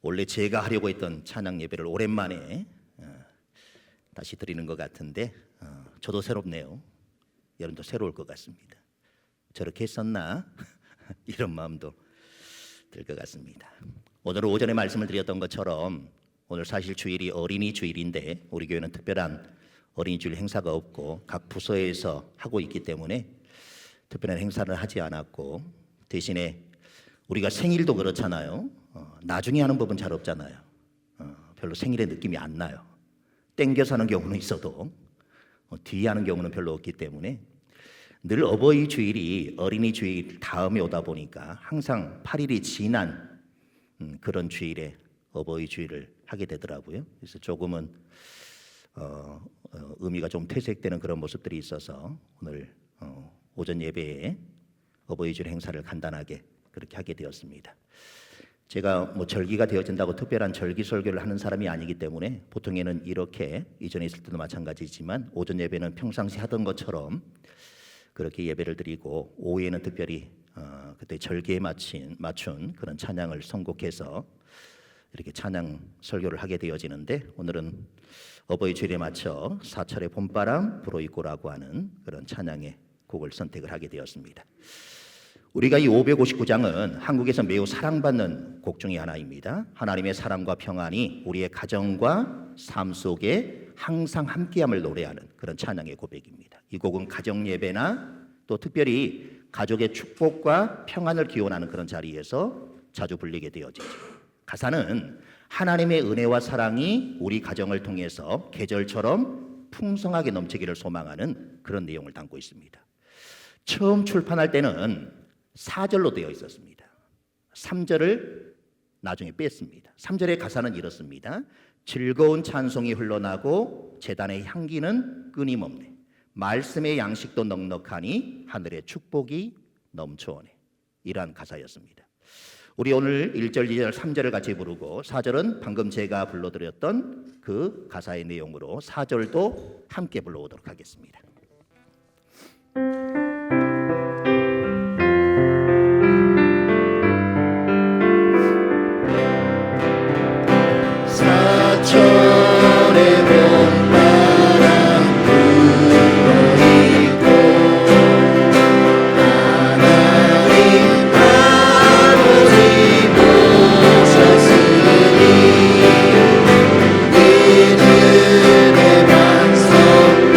원래 제가 하려고 했던 찬양 예배를 오랜만에 다시 드리는 것 같은데 저도 새롭네요. 여러분도 새로울 것 같습니다. 저렇게 했었나? 이런 마음도 들 것 같습니다. 오늘 오전에 말씀을 드렸던 것처럼 오늘 사실 주일이 어린이 주일인데 우리 교회는 특별한 어린이 주일 행사가 없고 각 부서에서 하고 있기 때문에 특별한 행사를 하지 않았고, 대신에 우리가 생일도 그렇잖아요. 나중에 하는 법은 잘 없잖아요. 별로 생일의 느낌이 안 나요. 땡겨서 하는 경우는 있어도 뒤에 하는 경우는 별로 없기 때문에 늘 어버이 주일이 어린이 주일 다음에 오다 보니까 항상 8일이 지난 그런 주일에 어버이 주일을 하게 되더라고요. 그래서 조금은 의미가 좀 퇴색되는 그런 모습들이 있어서 오늘 오전 예배에 어버이 주일 행사를 간단하게 그렇게 하게 되었습니다. 제가 뭐 절기가 되어진다고 특별한 절기 설교를 하는 사람이 아니기 때문에 보통에는 이렇게 이전에 있을 때도 마찬가지지만 오전 예배는 평상시 하던 것처럼 그렇게 예배를 드리고 오후에는 특별히 그때 절기에 맞춘 그런 찬양을 선곡해서 이렇게 찬양 설교를 하게 되어지는데, 오늘은 어버이 주일에 맞춰 사철의 봄바람 불어있고라고 하는 그런 찬양의 곡을 선택을 하게 되었습니다. 우리가 이 559장은 한국에서 매우 사랑받는 곡 중에 하나입니다. 하나님의 사랑과 평안이 우리의 가정과 삶 속에 항상 함께함을 노래하는 그런 찬양의 고백입니다. 이 곡은 가정 예배나 또 특별히 가족의 축복과 평안을 기원하는 그런 자리에서 자주 불리게 되어지죠. 가사는 하나님의 은혜와 사랑이 우리 가정을 통해서 계절처럼 풍성하게 넘치기를 소망하는 그런 내용을 담고 있습니다. 처음 출판할 때는 4절로 되어 있었습니다. 3절을 나중에 뺐습니다. 3절의 가사는 이렇습니다. 즐거운 찬송이 흘러나고 제단의 향기는 끊임없네. 말씀의 양식도 넉넉하니 하늘의 축복이 넘쳐오네. 이러한 가사였습니다. 우리 오늘 1절, 2절, 3절을 같이 부르고 4절은 방금 제가 불러드렸던 그 가사의 내용으로 4절도 함께 불러오도록 하겠습니다. 이들의 반석도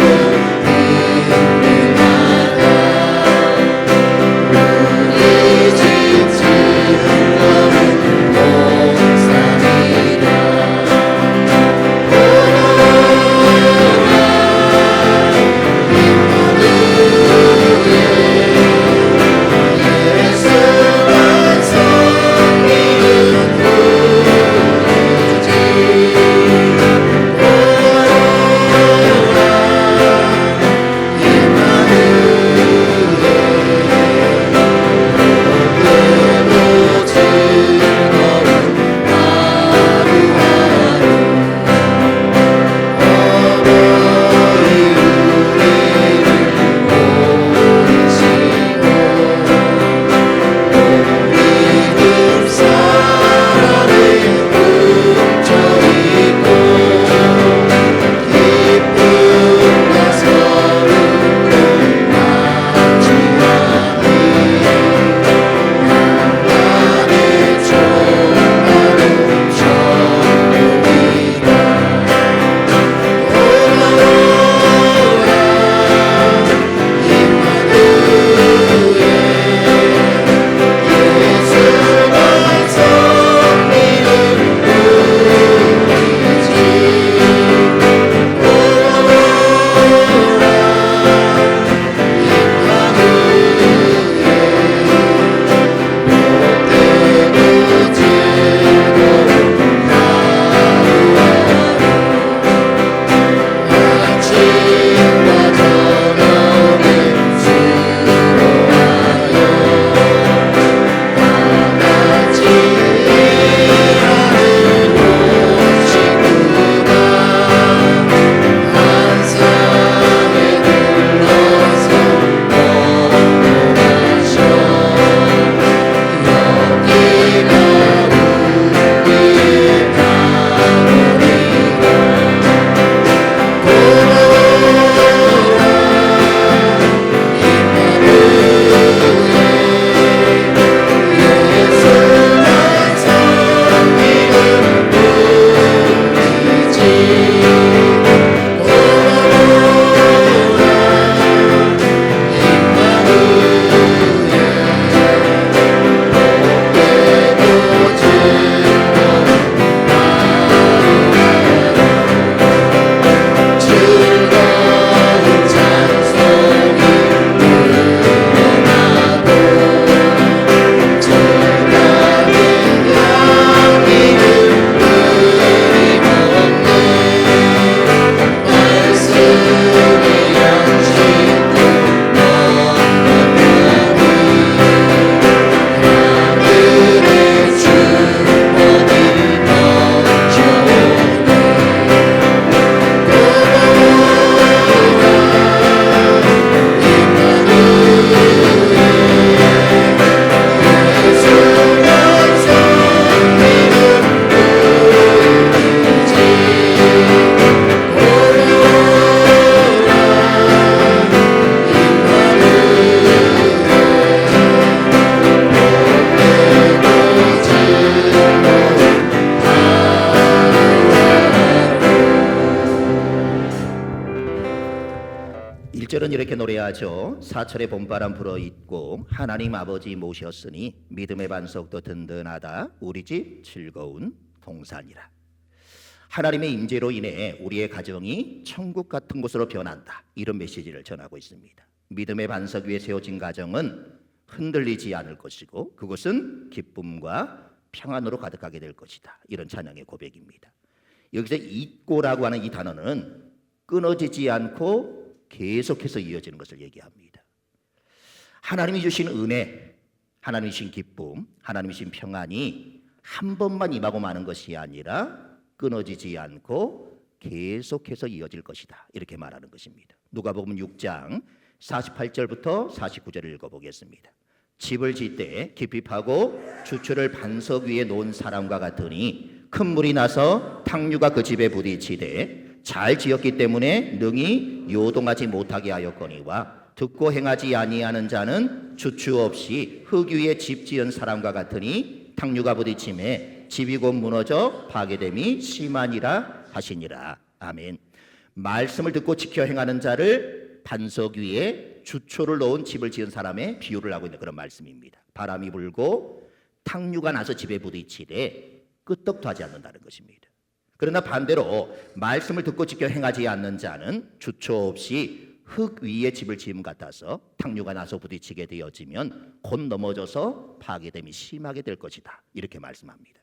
우리들은 이렇게 노래하죠. 사철의 봄바람 불어있고 하나님 아버지 모셨으니 믿음의 반석도 든든하다. 우리 집 즐거운 동산이라. 하나님의 임재로 인해 우리의 가정이 천국 같은 곳으로 변한다. 이런 메시지를 전하고 있습니다. 믿음의 반석 위에 세워진 가정은 흔들리지 않을 것이고 그것은 기쁨과 평안으로 가득하게 될 것이다. 이런 찬양의 고백입니다. 여기서 잊고라고 하는 이 단어는 끊어지지 않고 계속해서 이어지는 것을 얘기합니다. 하나님이 주신 은혜, 하나님이 주신 기쁨, 하나님이 주신 평안이 한 번만 임하고 마는 것이 아니라 끊어지지 않고 계속해서 이어질 것이다. 이렇게 말하는 것입니다. 누가복음 6장 48절부터 49절을 읽어보겠습니다. 집을 짓되 깊이 파고 주초를 반석 위에 놓은 사람과 같으니 큰 물이 나서 탕류가 그 집에 부딪히되 잘 지었기 때문에 능히 요동하지 못하게 하였거니와 듣고 행하지 아니하는 자는 주추 없이 흙 위에 집 지은 사람과 같으니 탕류가 부딪힘에 집이 곧 무너져 파괴됨이 심하니라 하시니라. 아멘. 말씀을 듣고 지켜 행하는 자를 반석 위에 주초를 놓은 집을 지은 사람의 비유를 하고 있는 그런 말씀입니다. 바람이 불고 탕류가 나서 집에 부딪히되 끄떡도 하지 않는다는 것입니다. 그러나 반대로 말씀을 듣고 지켜 행하지 않는 자는 주초 없이 흙 위에 집을 지음 같아서 탕류가 나서 부딪히게 되어지면 곧 넘어져서 파괴됨이 심하게 될 것이다. 이렇게 말씀합니다.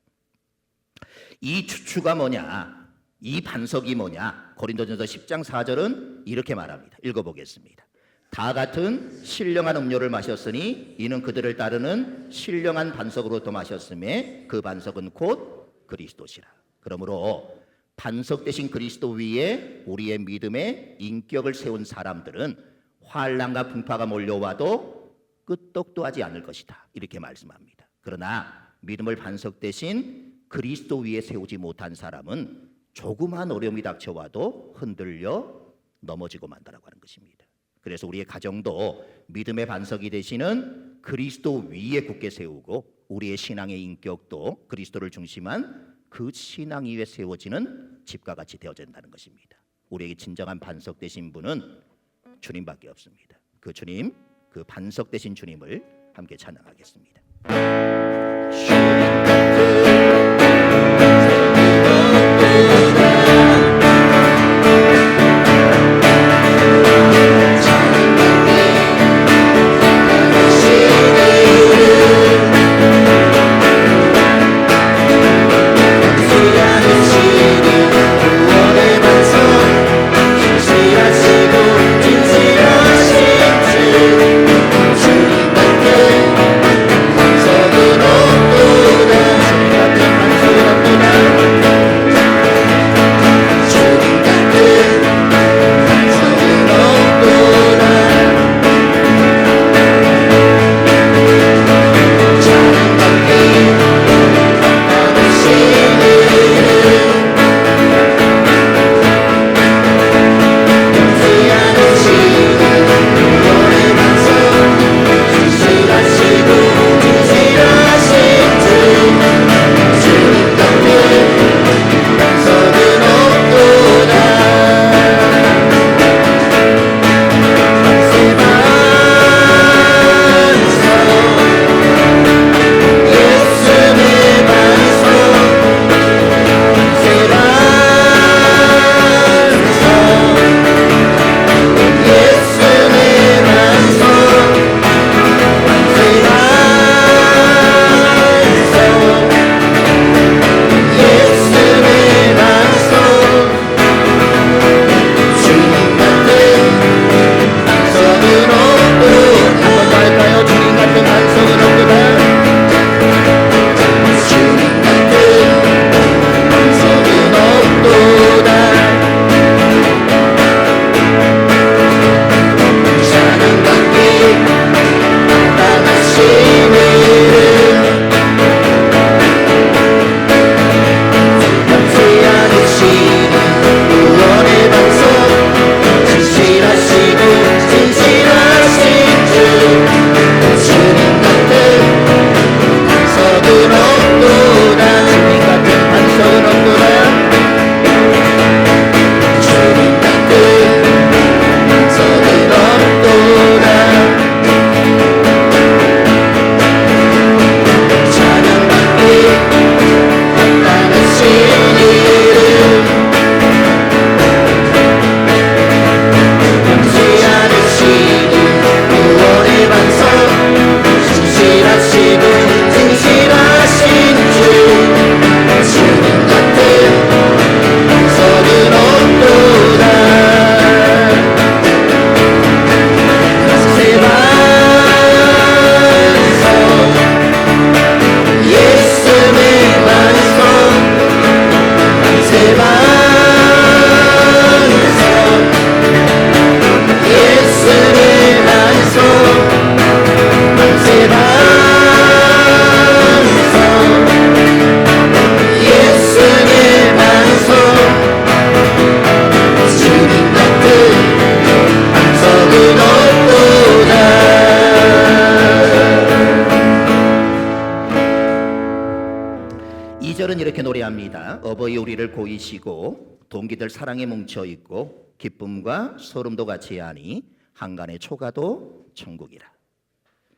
이 주추가 뭐냐? 이 반석이 뭐냐? 고린도전서 10장 4절은 이렇게 말합니다. 읽어보겠습니다. 다 같은 신령한 음료를 마셨으니 이는 그들을 따르는 신령한 반석으로부터 마셨음에 그 반석은 곧 그리스도시라. 그러므로 반석 대신 그리스도 위에 우리의 믿음의 인격을 세운 사람들은 환난과 풍파가 몰려와도 끄떡도 하지 않을 것이다. 이렇게 말씀합니다. 그러나 믿음을 반석 대신 그리스도 위에 세우지 못한 사람은 조그마한 어려움이 닥쳐와도 흔들려 넘어지고 만다라고 하는 것입니다. 그래서 우리의 가정도 믿음의 반석이 되시는 그리스도 위에 굳게 세우고 우리의 신앙의 인격도 그리스도를 중심한 그 신앙 위에 세워지는 집과 같이 되어야 된다는 것입니다. 우리에게 진정한 반석 되신 분은 주님밖에 없습니다. 그 주님, 그 반석 되신 주님을 함께 찬양하겠습니다. 주님밖에 반석은 없구나. 노래합니다. 어버이 우리를 고이시고 동기들 사랑에 뭉쳐 있고 기쁨과 소름도 같이 하니 한간의 초가도 천국이라.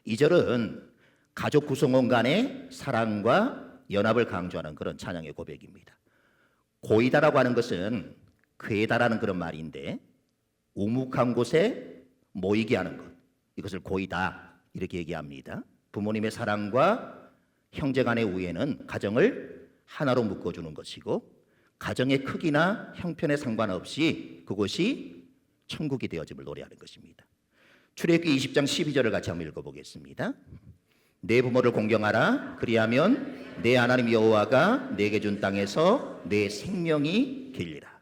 2절은 가족 구성원 간의 사랑과 연합을 강조하는 그런 찬양의 고백입니다. 고이다라고 하는 것은 괴다라는 그런 말인데 우묵한 곳에 모이게 하는 것, 이것을 고이다 이렇게 얘기합니다. 부모님의 사랑과 형제 간의 우애는 가정을 하나로 묶어주는 것이고 가정의 크기나 형편에 상관없이 그곳이 천국이 되어짐을 노래하는 것입니다. 출애굽기 20장 12절을 같이 한번 읽어보겠습니다. 내 부모를 공경하라. 그리하면 내 하나님 여호와가 내게 준 땅에서 내 생명이 길리라.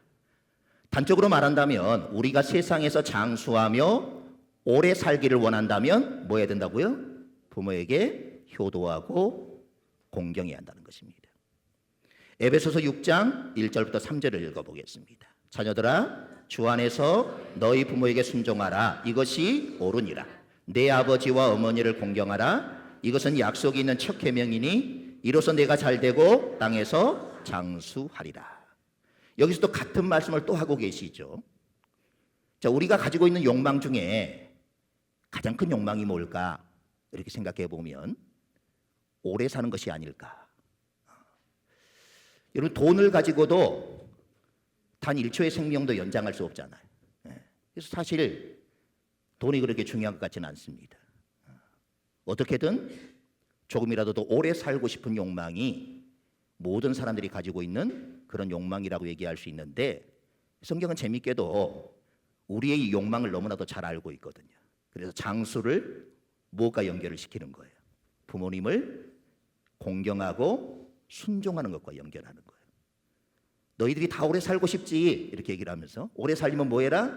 단적으로 말한다면 우리가 세상에서 장수하며 오래 살기를 원한다면 뭐 해야 된다고요? 부모에게 효도하고 공경해야 한다는 것입니다. 에베소서 6장 1절부터 3절을 읽어보겠습니다. 자녀들아 주 안에서 너희 부모에게 순종하라. 이것이 옳으니라. 내 아버지와 어머니를 공경하라. 이것은 약속이 있는 첫 계명이니 이로써 내가 잘되고 땅에서 장수하리라. 여기서 또 같은 말씀을 또 하고 계시죠. 자, 우리가 가지고 있는 욕망 중에 가장 큰 욕망이 뭘까? 이렇게 생각해 보면 오래 사는 것이 아닐까. 여러분 돈을 가지고도 단 1초의 생명도 연장할 수 없잖아요. 그래서 사실 돈이 그렇게 중요한 것 같지는 않습니다. 어떻게든 조금이라도 더 오래 살고 싶은 욕망이 모든 사람들이 가지고 있는 그런 욕망이라고 얘기할 수 있는데 성경은 재밌게도 우리의 이 욕망을 너무나도 잘 알고 있거든요. 그래서 장수를 무엇과 연결을 시키는 거예요? 부모님을 공경하고 순종하는 것과 연결하는 거예요. 너희들이 다 오래 살고 싶지 이렇게 얘기를 하면서 오래 살려면 뭐 해라?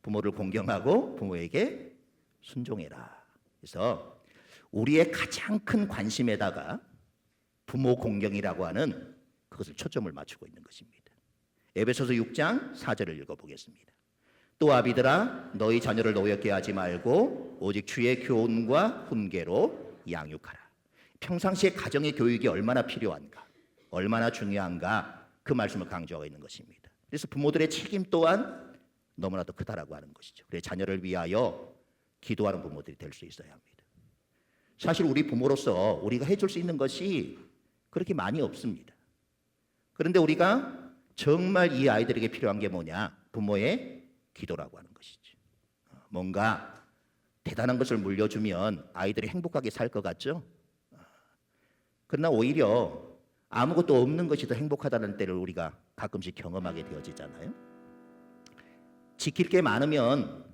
부모를 공경하고 부모에게 순종해라. 그래서 우리의 가장 큰 관심에다가 부모 공경이라고 하는 그것을 초점을 맞추고 있는 것입니다. 에베소서 6장 4절을 읽어보겠습니다. 또 아비들아 너희 자녀를 노엽게 하지 말고 오직 주의 교훈과 훈계로 양육하라. 평상시에 가정의 교육이 얼마나 필요한가, 얼마나 중요한가 그 말씀을 강조하고 있는 것입니다. 그래서 부모들의 책임 또한 너무나도 크다라고 하는 것이죠. 그래서 자녀를 위하여 기도하는 부모들이 될 수 있어야 합니다. 사실 우리 부모로서 우리가 해줄 수 있는 것이 그렇게 많이 없습니다. 그런데 우리가 정말 이 아이들에게 필요한 게 뭐냐? 부모의 기도라고 하는 것이죠. 뭔가 대단한 것을 물려주면 아이들이 행복하게 살 것 같죠? 그러나 오히려 아무것도 없는 것이 더 행복하다는 때를 우리가 가끔씩 경험하게 되어지잖아요. 지킬 게 많으면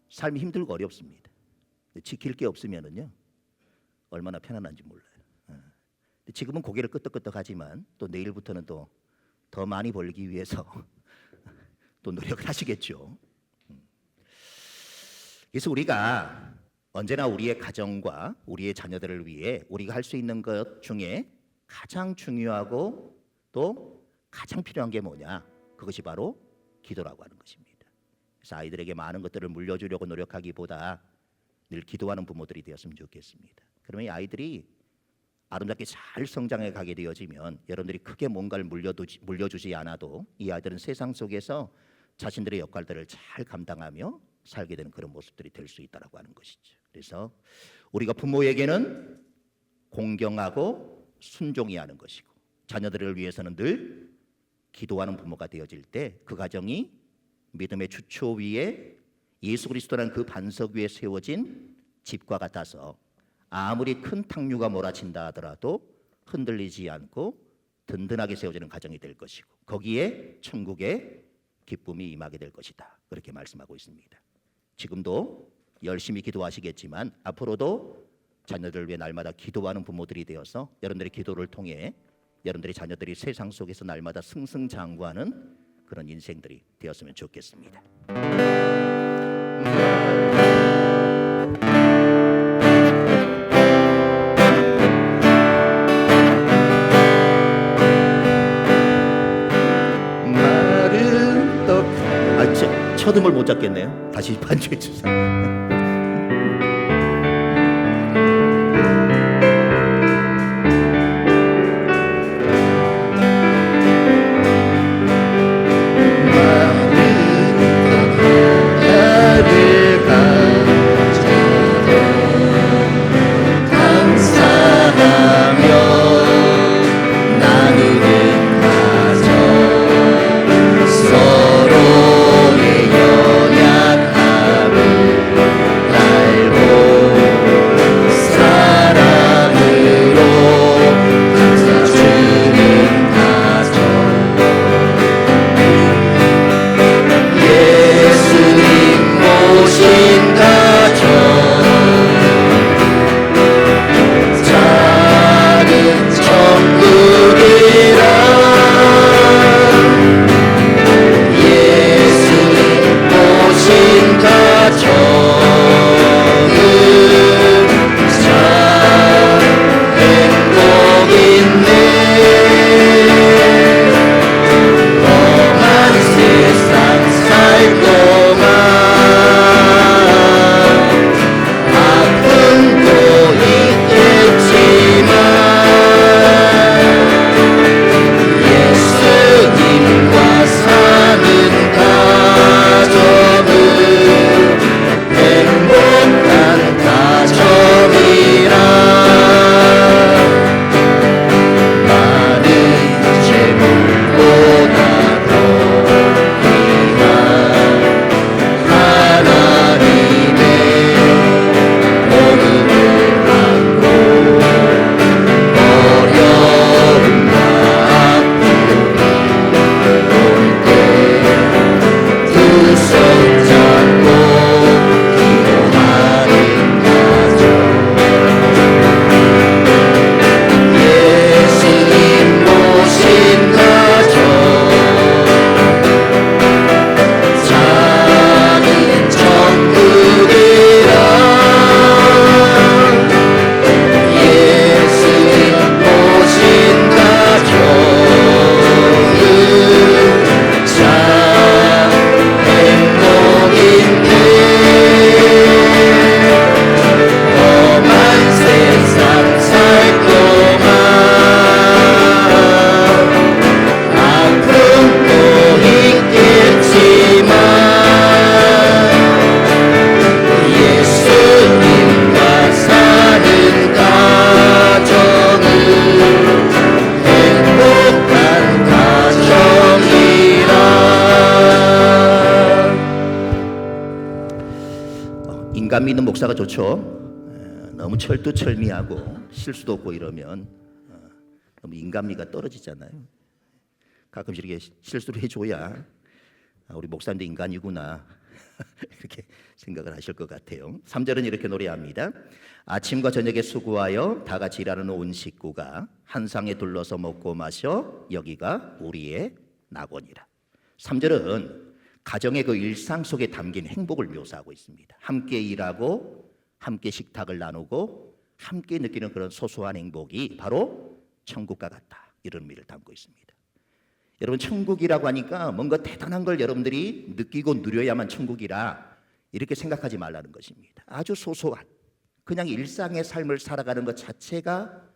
삶이 힘들고 어렵습니다. 지킬 게 없으면은요 얼마나 편안한지 몰라요. 지금은 고개를 끄덕끄덕하지만 또 내일부터는 또 더 많이 벌기 위해서 또 노력을 하시겠죠. 그래서 우리가 언제나 우리의 가정과 우리의 자녀들을 위해 우리가 할 수 있는 것 중에 가장 중요하고 또 가장 필요한 게 뭐냐? 그것이 바로 기도라고 하는 것입니다. 그래서 아이들에게 많은 것들을 물려주려고 노력하기보다 늘 기도하는 부모들이 되었으면 좋겠습니다. 그러면 이 아이들이 아름답게 잘 성장해 가게 되어지면 여러분들이 크게 뭔가를 물려주지 않아도 이 아이들은 세상 속에서 자신들의 역할들을 잘 감당하며 살게 되는 그런 모습들이 될 수 있다라고 하는 것이죠. 그래서 우리가 부모에게는 공경하고 순종해야 하는 것이고 자녀들을 위해서는 늘 기도하는 부모가 되어질 때 그 가정이 믿음의 주초 위에 예수 그리스도라는 그 반석 위에 세워진 집과 같아서 아무리 큰 탕류가 몰아친다 하더라도 흔들리지 않고 든든하게 세워지는 가정이 될 것이고 거기에 천국의 기쁨이 임하게 될 것이다. 그렇게 말씀하고 있습니다. 지금도 열심히 기도하시겠지만 앞으로도 자녀들을 위해 날마다 기도하는 부모들이 되어서 여러분들의 기도를 통해 여러분들의 자녀들이 세상 속에서 날마다 승승장구하는 그런 인생들이 되었으면 좋겠습니다. 첫음을 못 잡겠네요. 다시 반주해 주세요. 인간 믿는 목사가 좋죠. 너무 철두철미하고 실수도 없고 이러면 너무 인간미가 떨어지잖아요. 가끔씩 이렇게 실수를 해줘야 우리 목사님도 인간이구나 이렇게 생각을 하실 것 같아요. 3절은 이렇게 노래합니다. 아침과 저녁에 수고하여 다 같이 일하는 온 식구가 한 상에 둘러서 먹고 마셔 여기가 우리의 낙원이라. 3절은 가정의 그 일상 속에 담긴 행복을 묘사하고 있습니다. 함께 일하고 함께 식탁을 나누고 함께 느끼는 그런 소소한 행복이 바로 천국과 같다, 이런 의미를 담고 있습니다. 여러분, 천국이라고 하니까 뭔가 대단한 걸 여러분들이 느끼고 누려야만 천국이라 이렇게 생각하지 말라는 것입니다. 아주 소소한 그냥 일상의 삶을 살아가는 것 자체가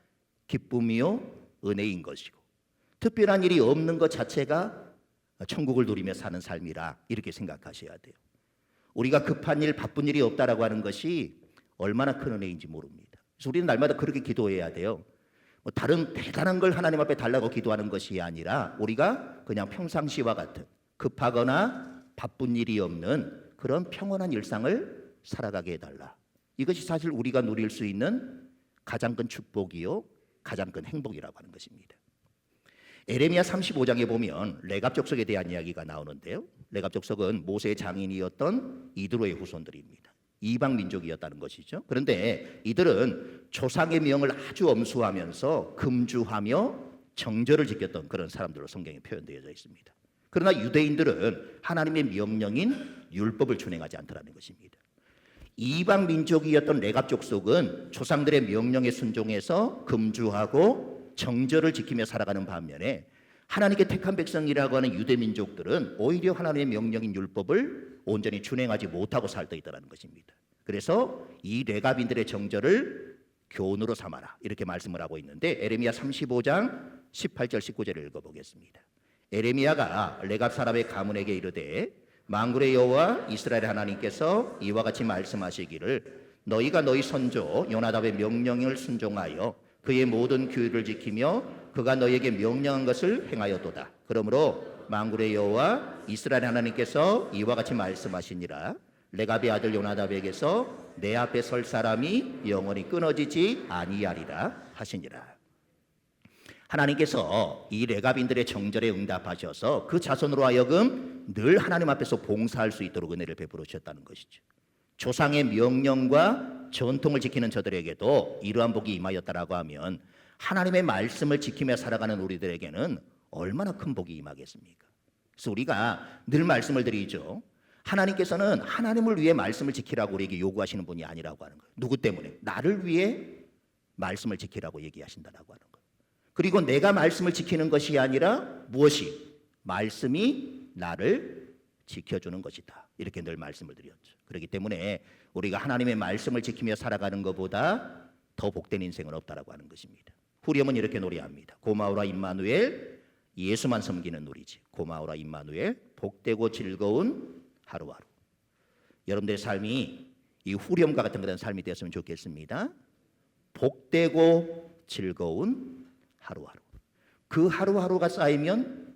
기쁨이요 은혜인 것이고, 특별한 일이 없는 것 자체가 천국을 누리며 사는 삶이라 이렇게 생각하셔야 돼요. 우리가 급한 일, 바쁜 일이 없다라고 하는 것이 얼마나 큰 은혜인지 모릅니다. 그래서 우리는 날마다 그렇게 기도해야 돼요. 다른 대단한 걸 하나님 앞에 달라고 기도하는 것이 아니라 우리가 그냥 평상시와 같은 급하거나 바쁜 일이 없는 그런 평온한 일상을 살아가게 해달라. 이것이 사실 우리가 누릴 수 있는 가장 큰 축복이요 가장 큰 행복이라고 하는 것입니다. 에레미야 35장에 보면 레갑 족속에 대한 이야기가 나오는데요. 레갑 족속은 모세의 장인이었던 이드로의 후손들입니다. 이방 민족이었다는 것이죠. 그런데 이들은 조상의 명을 아주 엄수하면서 금주하며 정절을 지켰던 그런 사람들로 성경에 표현되어져 있습니다. 그러나 유대인들은 하나님의 명령인 율법을 준행하지 않더라는 것입니다. 이방 민족이었던 레갑 족속은 조상들의 명령에 순종해서 금주하고 정절을 지키며 살아가는 반면에 하나님께 택한 백성이라고 하는 유대 민족들은 오히려 하나님의 명령인 율법을 온전히 준행하지 못하고 살고 있다는 것입니다. 그래서 이 레갑인들의 정절을 교훈으로 삼아라 이렇게 말씀을 하고 있는데, 에레미야 35장 18절 19절을 읽어보겠습니다. 에레미야가 레갑 사람의 가문에게 이르되 만군의 여호와 이스라엘 하나님께서 이와 같이 말씀하시기를 너희가 너희 선조 요나답의 명령을 순종하여 그의 모든 규율을 지키며 그가 너희에게 명령한 것을 행하였도다. 그러므로 만군의 여호와 이스라엘 하나님께서 이와 같이 말씀하시니라. 레갑의 아들 요나답에게서 내 앞에 설 사람이 영원히 끊어지지 아니하리라 하시니라. 하나님께서 이 레갑인들의 정절에 응답하셔서 그 자손으로 하여금 늘 하나님 앞에서 봉사할 수 있도록 은혜를 베풀어 주셨다는 것이죠. 조상의 명령과 전통을 지키는 저들에게도 이러한 복이 임하였다라고 하면 하나님의 말씀을 지키며 살아가는 우리들에게는 얼마나 큰 복이 임하겠습니까? 그래서 우리가 늘 말씀을 드리죠. 하나님께서는 하나님을 위해 말씀을 지키라고 우리에게 요구하시는 분이 아니라고 하는 거예요. 누구 때문에? 나를 위해 말씀을 지키라고 얘기하신다라고 하는 거예요. 그리고 내가 말씀을 지키는 것이 아니라 무엇이? 말씀이 나를 지켜주는 것이다. 이렇게 늘 말씀을 드렸죠. 그렇기 때문에 우리가 하나님의 말씀을 지키며 살아가는 것보다 더 복된 인생은 없다라고 하는 것입니다. 후렴은 이렇게 노래합니다. 고마워라 임마누엘, 예수만 섬기는 우리지. 고마워라 임마누엘, 복되고 즐거운 하루하루. 여러분들의 삶이 이 후렴과 같은 그런 삶이 되었으면 좋겠습니다. 복되고 즐거운 하루하루. 그 하루하루가 쌓이면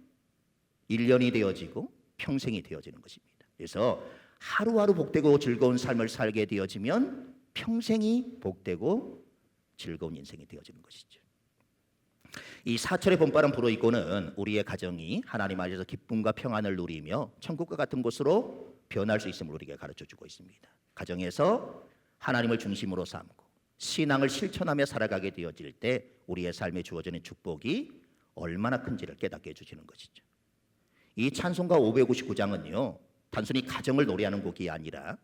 1년이 되어지고 평생이 되어지는 것입니다. 그래서 하루하루 복되고 즐거운 삶을 살게 되어지면 평생이 복되고 즐거운 인생이 되어지는 것이죠. 이 사철의 봄바람 불어입고는 우리의 가정이 하나님 안에서 기쁨과 평안을 누리며 천국과 같은 곳으로 변할 수 있음을 우리에게 가르쳐주고 있습니다. 가정에서 하나님을 중심으로 삼고 신앙을 실천하며 살아가게 되어질 때 우리의 삶에 주어지는 축복이 얼마나 큰지를 깨닫게 해주시는 것이죠. 이 찬송가 559장은요 단순히 가정을 노래하는 곡이 아니라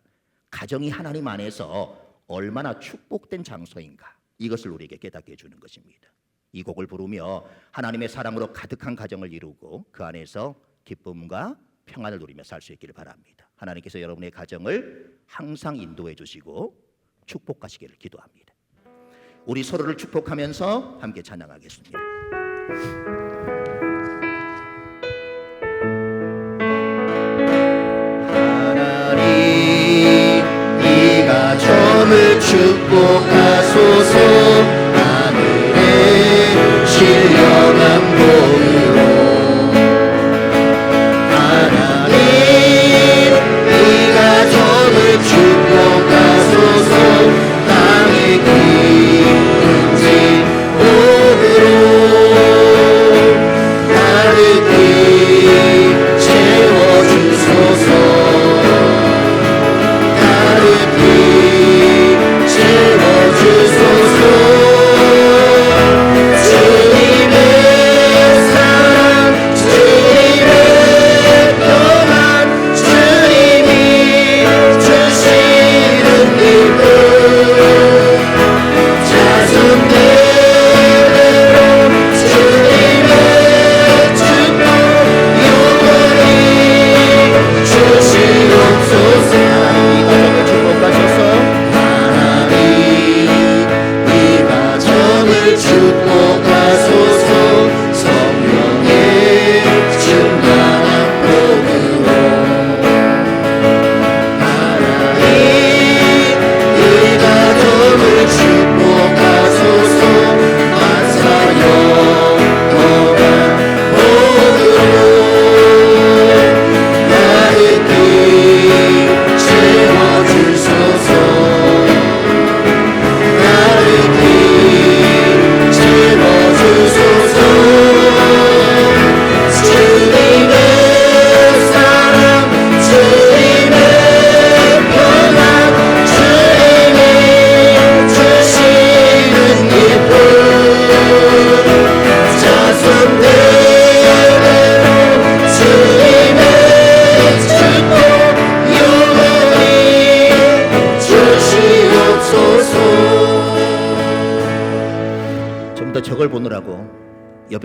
가정이 하나님 안에서 얼마나 축복된 장소인가, 이것을 우리에게 깨닫게 해주는 것입니다. 이 곡을 부르며 하나님의 사랑으로 가득한 가정을 이루고 그 안에서 기쁨과 평안을 누리며 살 수 있기를 바랍니다. 하나님께서 여러분의 가정을 항상 인도해 주시고 축복하시기를 기도합니다. 우리 서로를 축복하면서 함께 찬양하겠습니다. 하나님, 이 가정을 축복하소서. 하늘의 신령한 복으로 하나님, 이 가정을 축복하소서.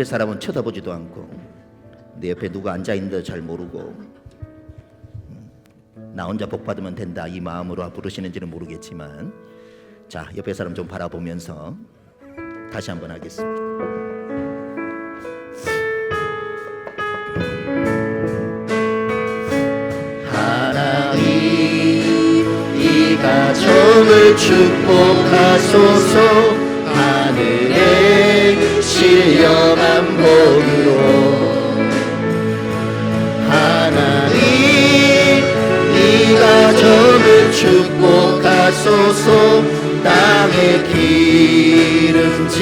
옆에 사람은 쳐다보지도 않고 내 옆에 누가 앉아있는지도 잘 모르고 나 혼자 복 받으면 된다 이 마음으로 부르시는지는 모르겠지만, 자, 옆에 사람 좀 바라보면서 다시 한번 하겠습니다. 하나님, 이 가정을 축복하소서. 하늘의 신령한 복으로 하나님, 이 가정을 축복하소서. 땅에 기름진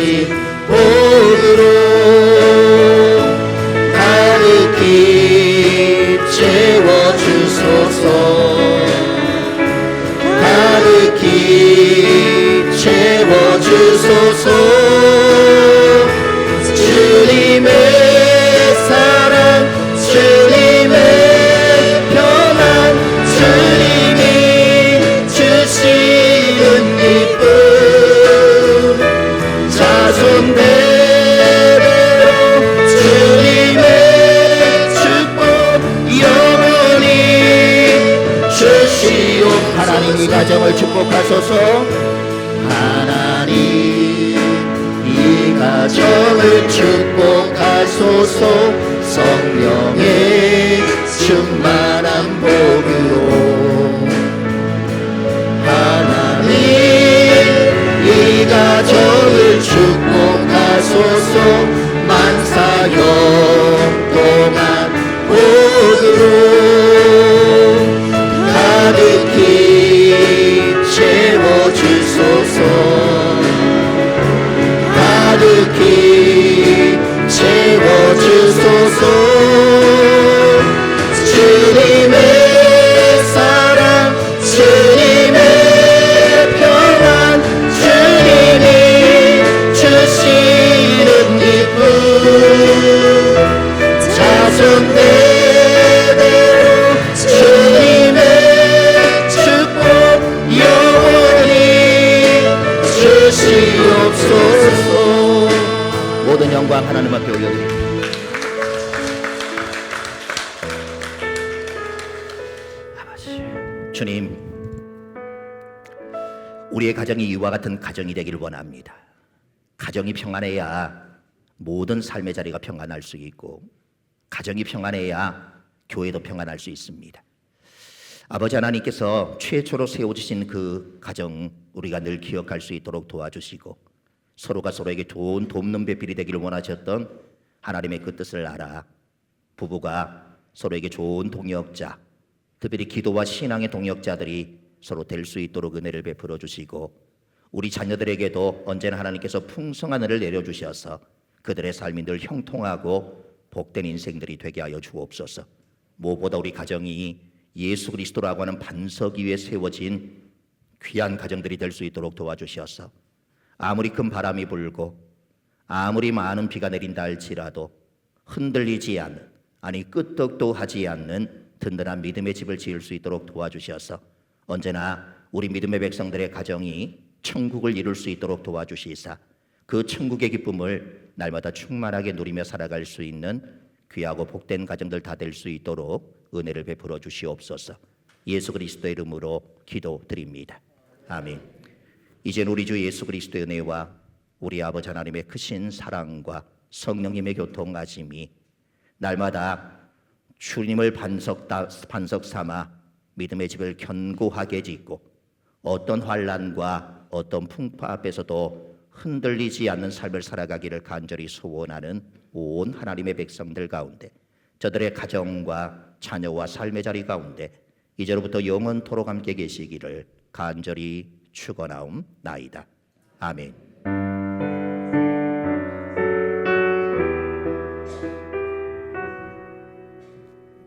복으로 가득히 채워주소서. 가득히 채워주소서. 주님의 사랑, 주님의 평안, 주님이 주시는 기쁨, 자손 대대로 주님의 축복 영원히 주시오. 하나님, 이 가정을 축복하소서. 하나님, 이 가정을 축복하소서. 성령의 충만한 복으로 하나님, 이 가정을 축복하소서. 만사형 동안 복으로 가득히 채워주소서. 가득히 채워주소서. 주님의 사랑, 주님의 평안, 주님이 주시는 기쁨, 자손 대대로 주님의 축복 영원히 주시옵소서. 모든 영광 하나님 앞에 올려드립니다. 주님, 우리의 가정이 이와 같은 가정이 되기를 원합니다. 가정이 평안해야 모든 삶의 자리가 평안할 수 있고, 가정이 평안해야 교회도 평안할 수 있습니다. 아버지 하나님께서 최초로 세워주신 그 가정 우리가 늘 기억할 수 있도록 도와주시고, 서로가 서로에게 좋은 돕는 배필이 되기를 원하셨던 하나님의 그 뜻을 알아 부부가 서로에게 좋은 동역자, 특별히 기도와 신앙의 동역자들이 서로 될 수 있도록 은혜를 베풀어 주시고, 우리 자녀들에게도 언제나 하나님께서 풍성한 은혜를 내려주셔서 그들의 삶이 늘 형통하고 복된 인생들이 되게 하여 주옵소서. 무엇보다 우리 가정이 예수 그리스도라고 하는 반석 위에 세워진 귀한 가정들이 될 수 있도록 도와주셔서 아무리 큰 바람이 불고 아무리 많은 비가 내린다 할지라도 흔들리지 않는, 아니 끄떡도 하지 않는 든든한 믿음의 집을 지을 수 있도록 도와주셔서 언제나 우리 믿음의 백성들의 가정이 천국을 이룰 수 있도록 도와주시사 그 천국의 기쁨을 날마다 충만하게 누리며 살아갈 수 있는 귀하고 복된 가정들 다 될 수 있도록 은혜를 베풀어 주시옵소서. 예수 그리스도의 이름으로 기도드립니다. 아멘. 이젠 우리 주 예수 그리스도의 은혜와 우리 아버지 하나님의 크신 사랑과 성령님의 교통하심이 날마다 주님을 반석 삼아 믿음의 집을 견고하게 짓고 어떤 환난과 어떤 풍파 앞에서도 흔들리지 않는 삶을 살아가기를 간절히 소원하는 온 하나님의 백성들 가운데, 저들의 가정과 자녀와 삶의 자리 가운데 이제로부터 영원토록 함께 계시기를 간절히 축원하옵나이다. 아멘.